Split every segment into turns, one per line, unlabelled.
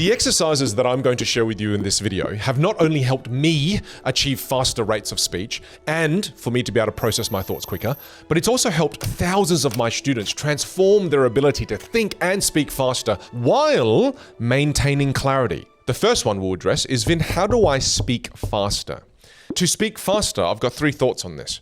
The exercises that I'm going to share with you in this video have not only helped me achieve faster rates of speech and for me to be able to process my thoughts quicker, but it's also helped thousands of my students transform their ability to think and speak faster while maintaining clarity. The first one we'll address is, Vin, how do I speak faster? To speak faster, I've got 3 thoughts on this.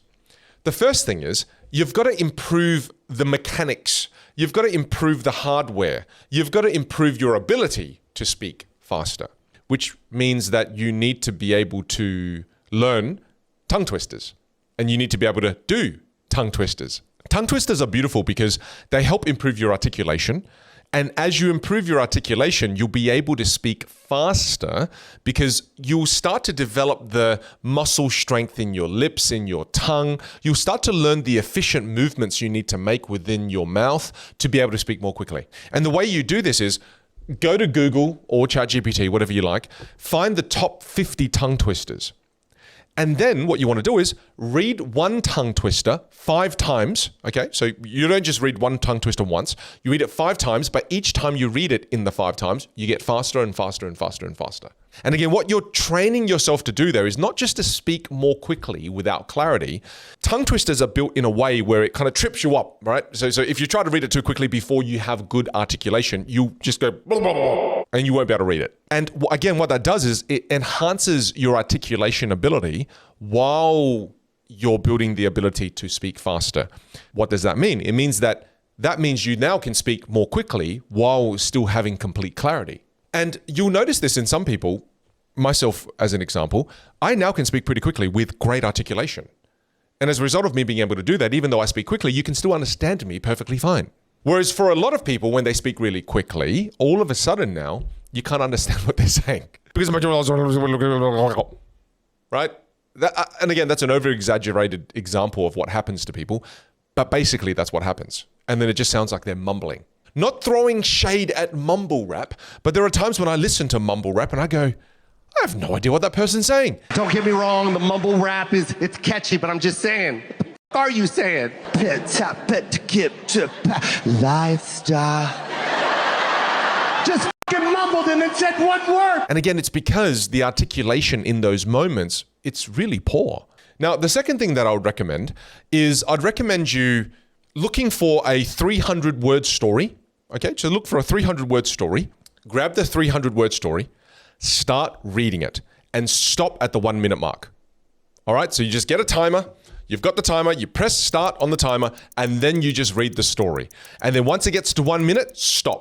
The first thing is, you've got to improve the mechanics. You've got to improve the hardware. You've got to improve your ability to speak faster, which means that you need to be able to learn tongue twisters and you need to be able to do tongue twisters. Tongue twisters are beautiful because they help improve your articulation. And as you improve your articulation, you'll be able to speak faster because you'll start to develop the muscle strength in your lips, in your tongue. You'll start to learn the efficient movements you need to make within your mouth to be able to speak more quickly. And the way you do this is go to Google or ChatGPT, whatever you like, find the top 50 tongue twisters. And then what you want to do is read one tongue twister 5 times, okay? So you don't just read one tongue twister once, you read it 5 times, but each time you read it in the 5 times, you get faster and faster and faster and faster. And again, what you're training yourself to do there is not just to speak more quickly without clarity. Tongue twisters are built in a way where it kind of trips you up, right? So if you try to read it too quickly before you have good articulation, you just go blah, blah, blah, and you won't be able to read it. And again, what that does is it enhances your articulation ability while you're building the ability to speak faster. What does that mean? It means that you now can speak more quickly while still having complete clarity. And you'll notice this in some people, myself as an example, I now can speak pretty quickly with great articulation. And as a result of me being able to do that, even though I speak quickly, you can still understand me perfectly fine. Whereas for a lot of people, when they speak really quickly, all of a sudden now, you can't understand what they're saying. Because right? And again, that's an over-exaggerated example of what happens to people. But basically, that's what happens. And then it just sounds like they're mumbling. Not throwing shade at mumble rap, but there are times when I listen to mumble rap and I go, I have no idea what that person's saying.
Don't get me wrong, the mumble rap it's catchy, but I'm just saying, what are you saying? Lifestyle. Just fucking mumbled and then said one word.
And again, it's because the articulation in those moments, it's really poor. Now, the second thing that I would recommend is I'd recommend you looking for a 300-word story. Okay, so look for a 300-word story. Grab the 300-word story, start reading it, and stop at the 1-minute mark. All right, so you just get a timer. You've got the timer, you press start on the timer, and then you just read the story. And then once it gets to 1 minute, stop.